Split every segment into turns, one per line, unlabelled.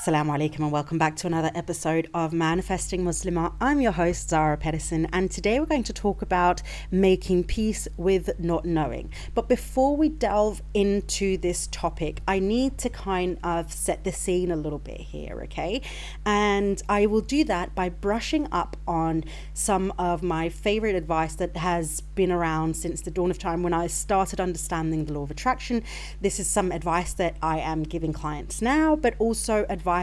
Assalamu alaikum and welcome back to another episode of Manifesting Muslimah. I'm your host, Zara Pedersen, and today we're going to talk about making peace with not knowing. But before we delve into this topic, I need to kind of set the scene a little bit here, okay? And I will do that by brushing up on some of my favorite advice that has been around since the dawn of time when I started understanding the law of attraction. This is some advice that I am giving clients now, but also advice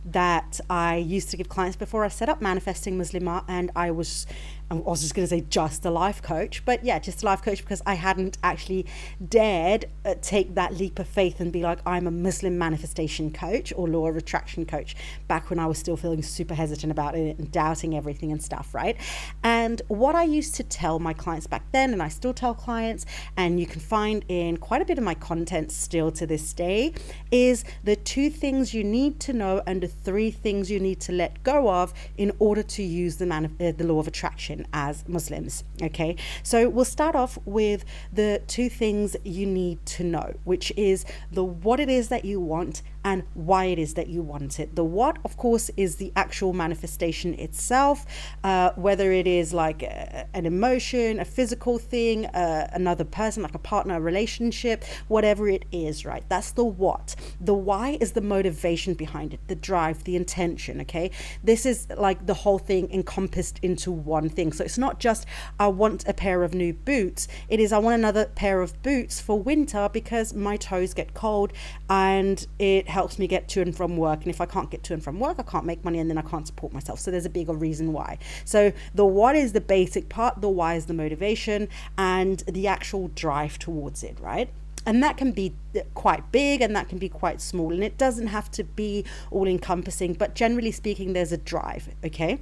that I used to give clients before I set up Manifesting Muslimah, and I was just going to say just a life coach, but yeah, just a life coach because I hadn't actually dared take that leap of faith and be like, I'm a Muslim manifestation coach or law of attraction coach, back when I was still feeling super hesitant about it and doubting everything and stuff, right? And what I used to tell my clients back then, and I still tell clients, and you can find in quite a bit of my content still to this day, is the 2 things you need to know and the 3 things you need to let go of in order to use the law of attraction as Muslims. Okay, so we'll start off with the 2 things you need to know, which is the what it is that you want and why it is that you want it. The what, of course, is the actual manifestation itself, whether it is like an emotion, a physical thing, another person, like a partner, a relationship, whatever it is, right? That's the what. The why is the motivation behind it, the drive, the intention, okay? This is like the whole thing encompassed into one thing. So it's not just, I want a pair of new boots. It is, I want another pair of boots for winter because my toes get cold and it helps me get to and from work. And if I can't get to and from work, I can't make money and then I can't support myself. So there's a bigger reason why. So the what is the basic part, the why is the motivation and the actual drive towards it, right? And that can be quite big and that can be quite small. And it doesn't have to be all encompassing, but generally speaking, there's a drive, okay?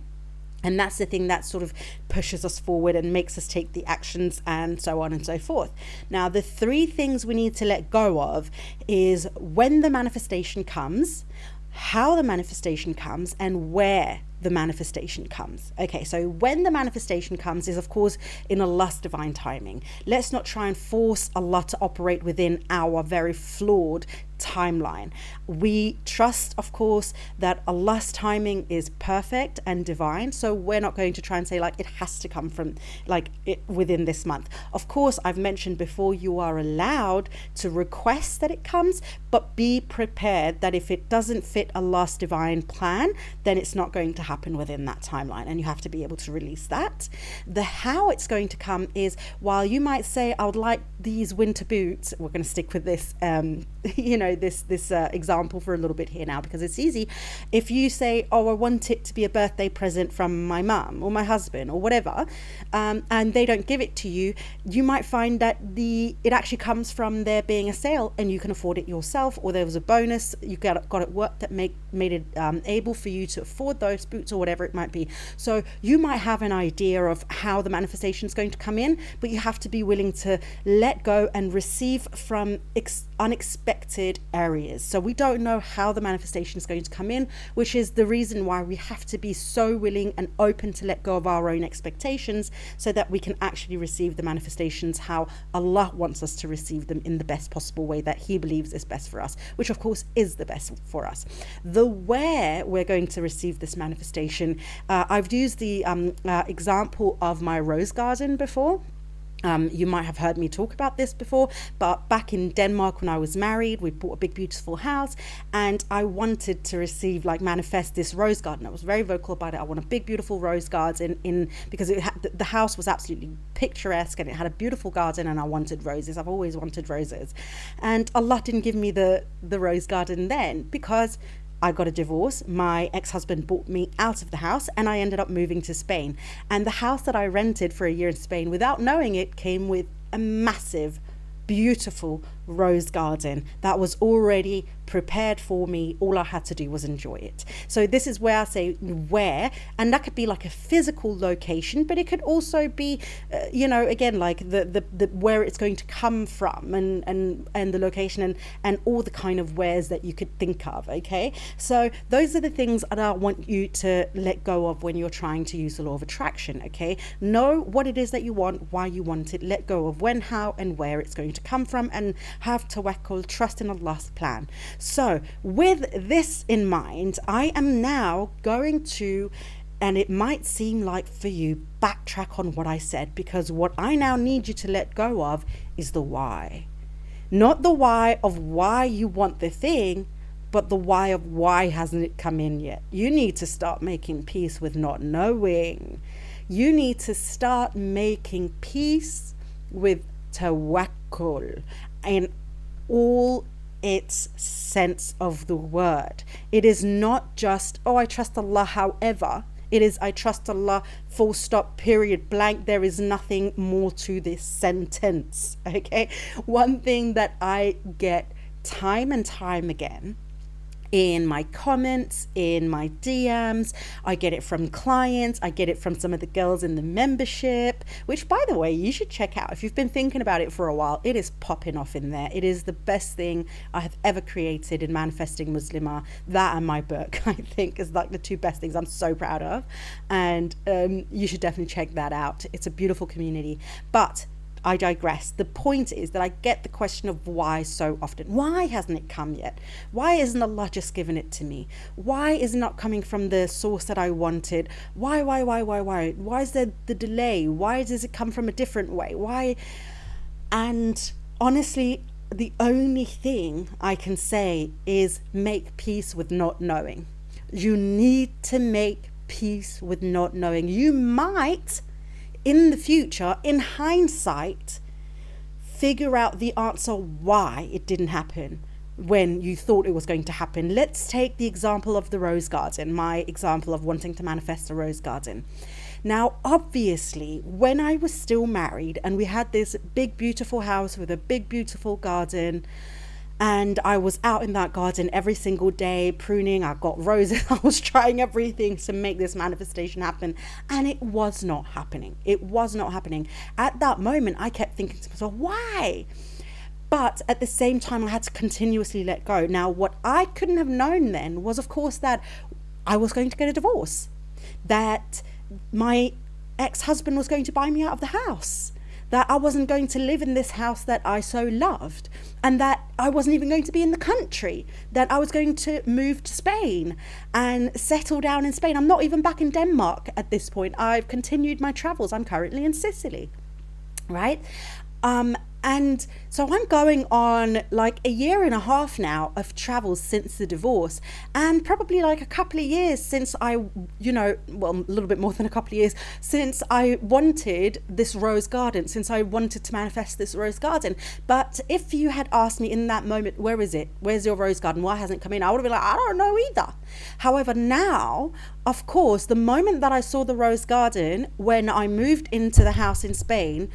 And that's the thing that sort of pushes us forward and makes us take the actions and so on and so forth. Now, the 3 things we need to let go of is when the manifestation comes, how the manifestation comes, and where the manifestation comes. Okay, so when the manifestation comes is, of course, in Allah's divine timing. Let's not try and force Allah to operate within our very flawed timeline. We trust, of course, that Allah's timing is perfect and divine, so we're not going to try and say like it has to come from like it within this month. Of course, I've mentioned before, you are allowed to request that it comes, but be prepared that if it doesn't fit Allah's divine plan, then it's not going to happen within that timeline, and you have to be able to release that. The how it's going to come is, while you might say, I would like these winter boots, we're going to stick with this this example for a little bit here now because it's easy. If you say, oh, I want it to be a birthday present from my mum or my husband or whatever, and they don't give it to you, you might find that it actually comes from there being a sale and you can afford it yourself, or there was a bonus you got at work that made it able for you to afford those boots or whatever it might be. So you might have an idea of how the manifestation is going to come in, but you have to be willing to let go and receive from unexpected areas. So we don't know how the manifestation is going to come in, which is the reason why we have to be so willing and open to let go of our own expectations so that we can actually receive the manifestations how Allah wants us to receive them in the best possible way that He believes is best for us, which of course is the best for us. The where we're going to receive this manifestation, I've used the example of my rose garden before. You might have heard me talk about this before, but back in Denmark when I was married, we bought a big beautiful house and I wanted to manifest this rose garden. I was very vocal about it. I want a big beautiful rose garden because the house was absolutely picturesque and it had a beautiful garden and I wanted roses. I've always wanted roses, and Allah didn't give me the rose garden then because I got a divorce. My ex-husband bought me out of the house and I ended up moving to Spain. And the house that I rented for a year in Spain, without knowing it, came with a massive, beautiful rose garden that was already prepared for me. All I had to do was enjoy it. So this is where I say where, and that could be like a physical location, but it could also be again like the where it's going to come from and the location and all the kind of wheres that you could think of. Okay, so those are the things that I want you to let go of when you're trying to use the law of attraction. Okay, know what it is that you want, why you want it, let go of when, how and where it's going to come from, and have tawakkul, trust in Allah's plan. So with this in mind, I am now going to, and it might seem like for you, backtrack on what I said, because what I now need you to let go of is the why. Not the why of why you want the thing, but the why of why hasn't it come in yet. You need to start making peace with not knowing. You need to start making peace with tawakkul in all its sense of the word. It is not just, oh, I trust Allah, however. It is, I trust Allah, full stop, period, blank. There is nothing more to this sentence, okay? One thing that I get time and time again in my comments, in my DMs, I get it from clients, I get it from some of the girls in the membership, which, by the way, you should check out. If you've been thinking about it for a while, it is popping off in there. It is the best thing I have ever created in Manifesting Muslimah. That and my book, I think, is like the two best things I'm so proud of. And you should definitely check that out. It's a beautiful community. But I digress. The point is that I get the question of why so often. Why hasn't it come yet? Why isn't Allah just giving it to me? Why is it not coming from the source that I wanted? Why? Why is there the delay? Why does it come from a different way? Why? And honestly, the only thing I can say is make peace with not knowing. You need to make peace with not knowing. You might, in the future, in hindsight, figure out the answer why it didn't happen when you thought it was going to happen. Let's take the example of the rose garden, my example of wanting to manifest a rose garden. Now, obviously, when I was still married and we had this big, beautiful house with a big, beautiful garden, and I was out in that garden every single day pruning, I got roses, I was trying everything to make this manifestation happen, and it was not happening. It was not happening. At that moment, I kept thinking to myself, why? But at the same time, I had to continuously let go. Now, what I couldn't have known then was, of course, that I was going to get a divorce, that my ex-husband was going to buy me out of the house, that I wasn't going to live in this house that I so loved, and that I wasn't even going to be in the country, that I was going to move to Spain and settle down in Spain. I'm not even back in Denmark at this point. I've continued my travels. I'm currently in Sicily, right? And so I'm going on like a year and a half now of travels since the divorce, and probably like a couple of years since I, well, a little bit more than a couple of years since I wanted this rose garden, since I wanted to manifest this rose garden. But if you had asked me in that moment, where is it? Where's your rose garden? Why hasn't it come in? I would have been like, I don't know either. However, now, of course, the moment that I saw the rose garden when I moved into the house in Spain,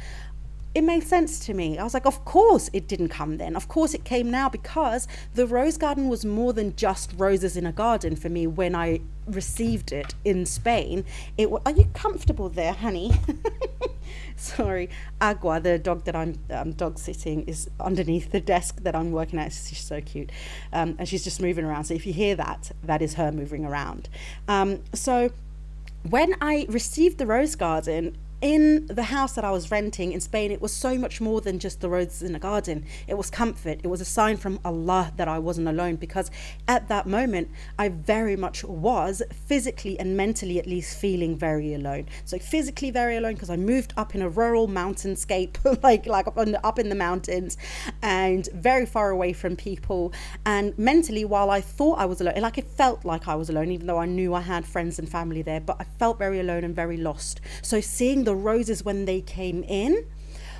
it made sense to me. I was like, of course it didn't come then. Of course it came now, because the rose garden was more than just roses in a garden for me when I received it in Spain. Are you comfortable there, honey? Sorry, Agua, the dog that I'm dog sitting, is underneath the desk that I'm working at. She's so cute. And she's just moving around. So if you hear that, that is her moving around. So when I received the rose garden in the house that I was renting in Spain, it was so much more than just the roses in a garden. It was comfort. It was a sign from Allah that I wasn't alone, because at that moment I very much was physically and mentally, at least, feeling very alone. So physically very alone because I moved up in a rural mountainscape, like up in the mountains, and very far away from people. And mentally, while I thought I was alone, like it felt like I was alone, even though I knew I had friends and family there, but I felt very alone and very lost. So seeing the roses when they came in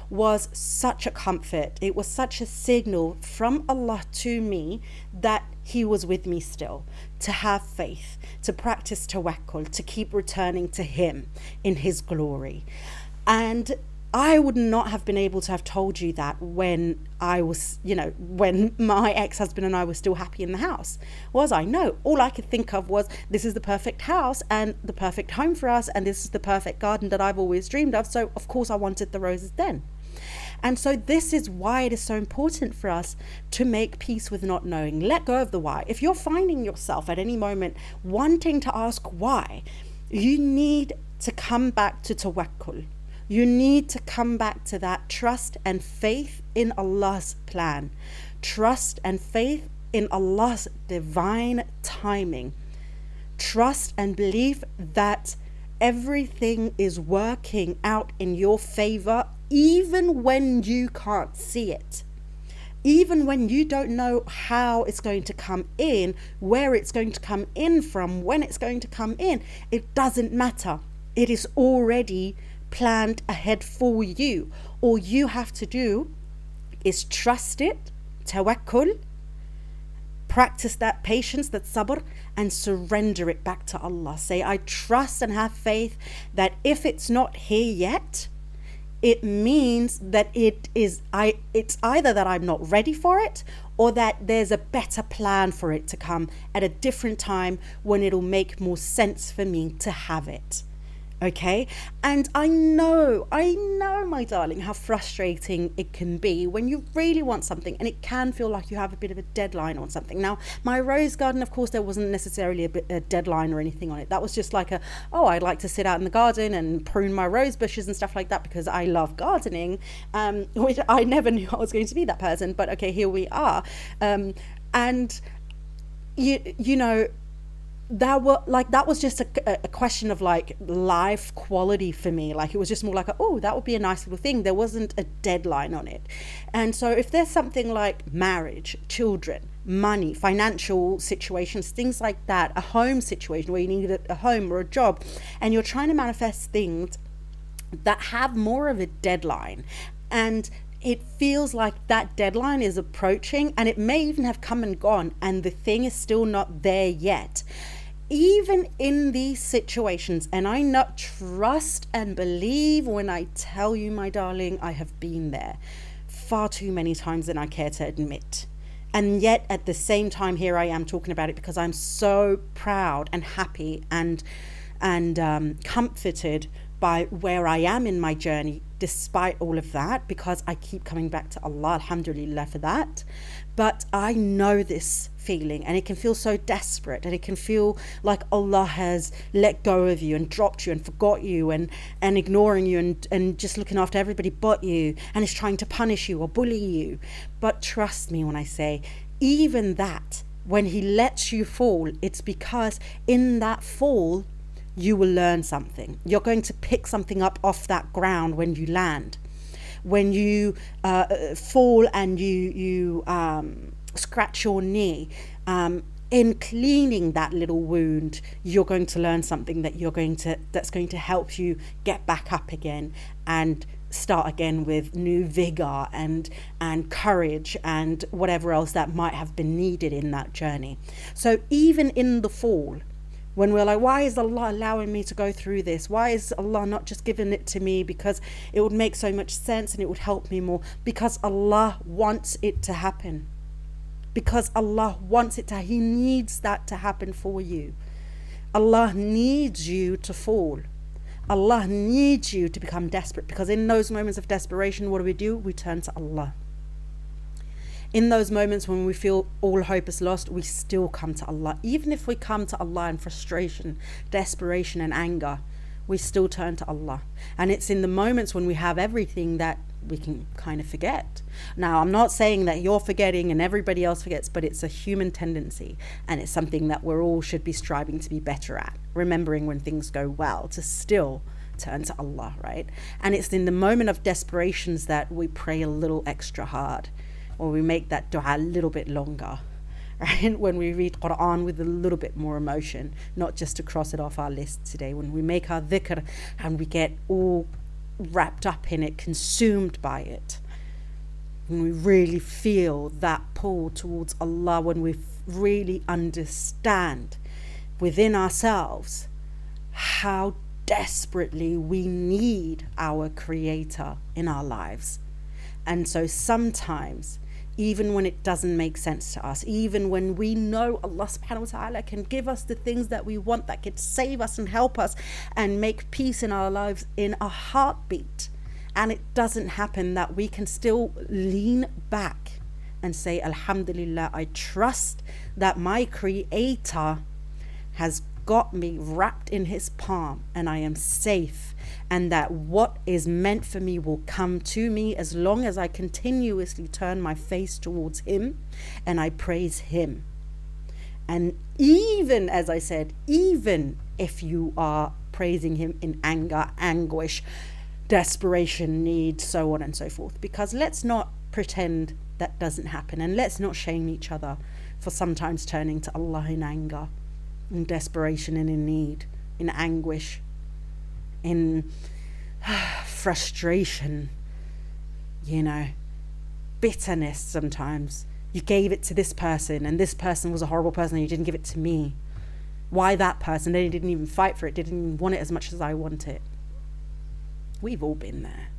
was such a comfort. It was such a signal from Allah to me that He was with me still, to have faith, to practice tawakkul, to keep returning to Him in His glory. And I would not have been able to have told you that when I was, when my ex-husband and I were still happy in the house. Was I? No. All I could think of was, this is the perfect house and the perfect home for us, and this is the perfect garden that I've always dreamed of. So of course I wanted the roses then. And so this is why it is so important for us to make peace with not knowing. Let go of the why. If you're finding yourself at any moment wanting to ask why, you need to come back to tawakkul. You need to come back to that trust and faith in Allah's plan. Trust and faith in Allah's divine timing. Trust and believe that everything is working out in your favor, even when you can't see it. Even when you don't know how it's going to come in, where it's going to come in from, when it's going to come in, it doesn't matter. It is already planned ahead for you. All you have to do is trust it, tawakkul, practice that patience, that sabr, and surrender it back to Allah. Say, I trust and have faith that if it's not here yet, it means that it's either that I'm not ready for it, or that there's a better plan for it to come at a different time when it'll make more sense for me to have it. Okay, and I know, my darling, how frustrating it can be when you really want something and it can feel like you have a bit of a deadline on something. Now, my rose garden, of course, there wasn't necessarily a deadline or anything on it. That was just like I'd like to sit out in the garden and prune my rose bushes and stuff like that because I love gardening, which I never knew I was going to be that person. But okay, here we are. And you know, that was just a question of like life quality for me. Like it was just more like that would be a nice little thing. There wasn't a deadline on it. And so if there's something like marriage, children, money, financial situations, things like that, a home situation where you need a home or a job, and you're trying to manifest things that have more of a deadline, and it feels like that deadline is approaching and it may even have come and gone and the thing is still not there yet. Even in these situations, and I not trust and believe when I tell you, my darling, I have been there far too many times than I care to admit. And yet at the same time, here I am talking about it because I'm so proud and happy and comforted by where I am in my journey despite all of that, because I keep coming back to Allah, alhamdulillah for that. But I know this feeling, and it can feel so desperate, and it can feel like Allah has let go of you and dropped you and forgot you and ignoring you and just looking after everybody but you, and is trying to punish you or bully you. But trust me when I say, even that, when He lets you fall, it's because in that fall you will learn something. You're going to pick something up off that ground when you land. When you fall and you scratch your knee, in cleaning that little wound, you're going to learn something that's going to help you get back up again and start again with new vigor and courage and whatever else that might have been needed in that journey. So even in the fall, when we're like, why is Allah allowing me to go through this? Why is Allah not just giving it to me because it would make so much sense and it would help me more? Because Allah wants it to happen. Because Allah wants it to, He needs that to happen for you. Allah needs you to fall. Allah needs you to become desperate, because in those moments of desperation, what do? We turn to Allah. In those moments when we feel all hope is lost, we still come to Allah. Even if we come to Allah in frustration, desperation and anger, we still turn to Allah. And it's in the moments when we have everything that we can kind of forget. Now, I'm not saying that you're forgetting and everybody else forgets, but it's a human tendency, and it's something that we're all should be striving to be better at, remembering when things go well to still turn to Allah, right? And it's in the moment of desperations that we pray a little extra hard, or we make that dua a little bit longer, right? When we read Quran with a little bit more emotion, not just to cross it off our list today. When we make our dhikr and we get all wrapped up in it, consumed by it, when we really feel that pull towards Allah, when we really understand within ourselves how desperately we need our Creator in our lives. And so sometimes, even when it doesn't make sense to us, even when we know Allah subhanahu wa ta'ala can give us the things that we want, that could save us and help us and make peace in our lives in a heartbeat, and it doesn't happen, that we can still lean back and say, Alhamdulillah, I trust that my Creator has got me wrapped in his palm and I am safe, and that what is meant for me will come to me as long as I continuously turn my face towards him and I praise him. And even, as I said, even if you are praising him in anger, anguish, desperation, need, so on and so forth, because let's not pretend that doesn't happen, and let's not shame each other for sometimes turning to Allah in anger, in desperation, and in need, in anguish, in frustration, bitterness. Sometimes you gave it to this person and this person was a horrible person and you didn't give it to me. Why that person? They didn't even fight for it, didn't even want it as much as I want it. We've all been there.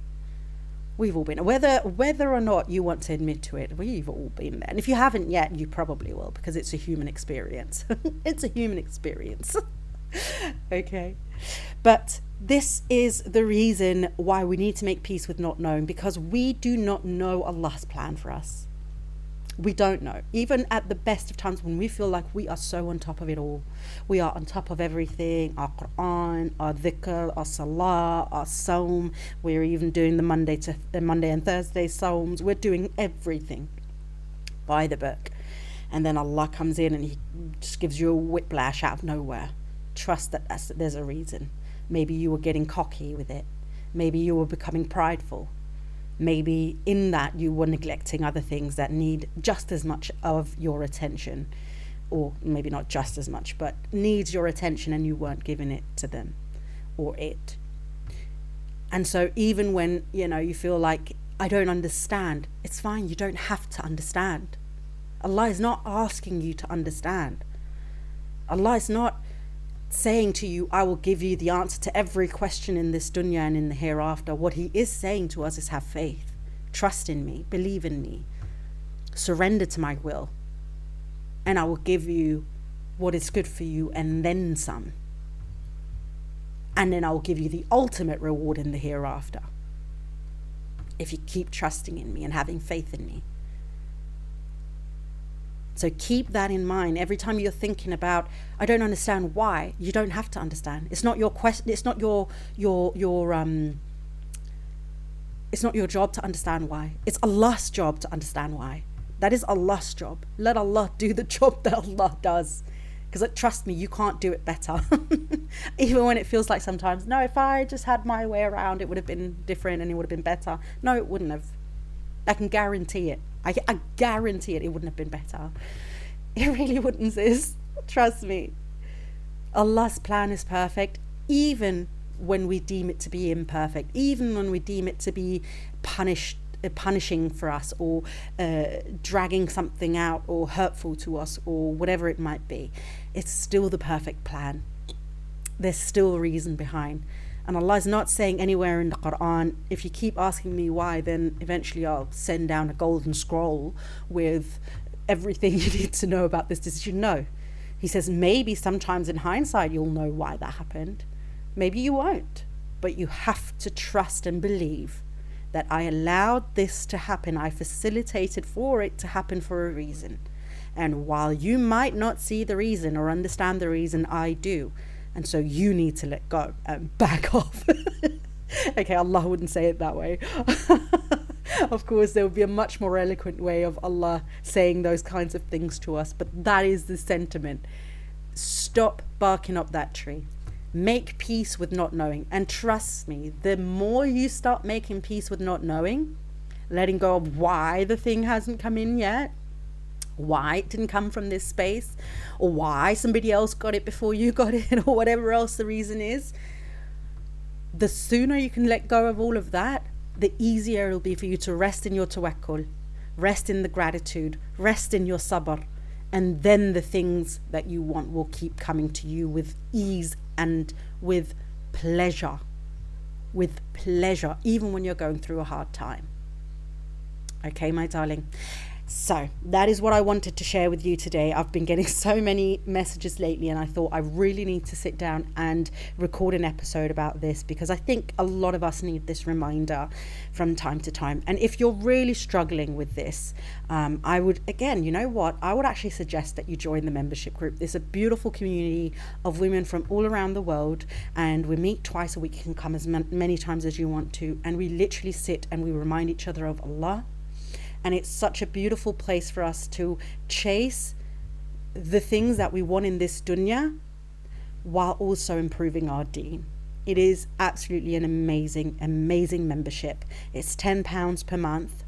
We've all been, whether or not you want to admit to it, we've all been there. And if you haven't yet, you probably will, because it's a human experience. It's a human experience. Okay. But this is the reason why we need to make peace with not knowing, because we do not know Allah's plan for us. We don't know. Even at the best of times when we feel like we are so on top of it all. We are on top of everything. Our Quran, our dhikr, our salah, our sawm. We're even doing the Monday and Thursday sawms. We're doing everything by the book. And then Allah comes in and he just gives you a whiplash out of nowhere. Trust that there's a reason. Maybe you were getting cocky with it. Maybe you were becoming prideful. Maybe in that you were neglecting other things that need just as much of your attention, or maybe not just as much, but needs your attention, and you weren't giving it to them or it. And so even when, you feel like, I don't understand, it's fine. You don't have to understand. Allah is not asking you to understand. Allah is not saying to you, I will give you the answer to every question in this dunya and in the hereafter. What he is saying to us is have faith, trust in me, believe in me, surrender to my will, and I will give you what is good for you and then some. And then I will give you the ultimate reward in the hereafter if you keep trusting in me and having faith in me. So keep that in mind every time you're thinking about, I don't understand why. You don't have to understand. It's not your question. It's not it's not your job to understand why. It's Allah's job to understand why. That is Allah's job. Let Allah do the job that Allah does. Because trust me, you can't do it better. Even when it feels like sometimes, no, if I just had my way around, it would have been different and it would have been better. No, it wouldn't have. I can guarantee it. I guarantee it wouldn't have been better. It really wouldn't, sis. Trust me. Allah's plan is perfect, even when we deem it to be imperfect, even when we deem it to be punishing for us, or dragging something out, or hurtful to us, or whatever it might be. It's still the perfect plan. There's still a reason behind. And Allah is not saying anywhere in the Quran, if you keep asking me why, then eventually I'll send down a golden scroll with everything you need to know about this decision. No. He says maybe sometimes in hindsight you'll know why that happened. Maybe you won't. But you have to trust and believe that I allowed this to happen. I facilitated for it to happen for a reason. And while you might not see the reason or understand the reason, I do. And so you need to let go and back off. Okay, Allah wouldn't say it that way. Of course, there would be a much more eloquent way of Allah saying those kinds of things to us. But that is the sentiment. Stop barking up that tree. Make peace with not knowing. And trust me, the more you start making peace with not knowing, letting go of why the thing hasn't come in yet, why it didn't come from this space, or why somebody else got it before you got it, or whatever else the reason is, the sooner you can let go of all of that, the easier it'll be for you to rest in your tawakkul, rest in the gratitude, rest in your sabr, and then the things that you want will keep coming to you with ease and with pleasure, even when you're going through a hard time. Okay, my darling. So that is what I wanted to share with you today. I've been getting so many messages lately, and I thought I really need to sit down and record an episode about this, because I think a lot of us need this reminder from time to time. And if you're really struggling with this, I would, again, you know what? I would actually suggest that you join the membership group. There's a beautiful community of women from all around the world, and we meet twice a week. You can come as many times as you want to, and we literally sit and we remind each other of Allah. And it's such a beautiful place for us to chase the things that we want in this dunya while also improving our deen. It is absolutely an amazing membership. It's £10 per month,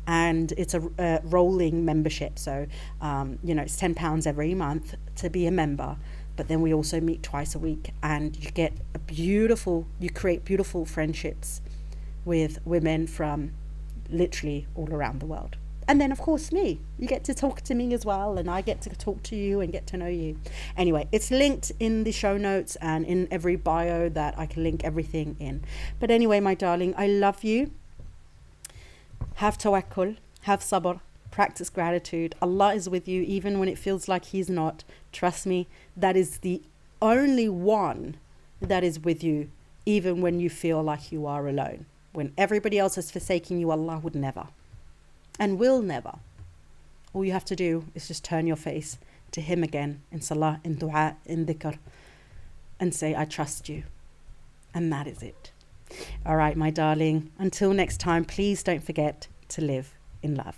and it's a rolling membership. So, it's £10 every month to be a member. But then we also meet twice a week, and you create beautiful friendships with women from literally all around the world. And then of course you get to talk to me as well, and I get to talk to you and get to know you. Anyway, it's linked in the show notes and in every bio that I can link everything in. But anyway, my darling, I love you. Have tawakkul, have sabr, practice gratitude. Allah is with you even when it feels like He's not. Trust me, that is the only one that is with you even when you feel like you are alone. When everybody else is forsaking you, Allah would never and will never. All you have to do is just turn your face to Him again in salah, in dua, in dhikr, and say, I trust you. And that is it. All right, my darling. Until next time, please don't forget to live in love.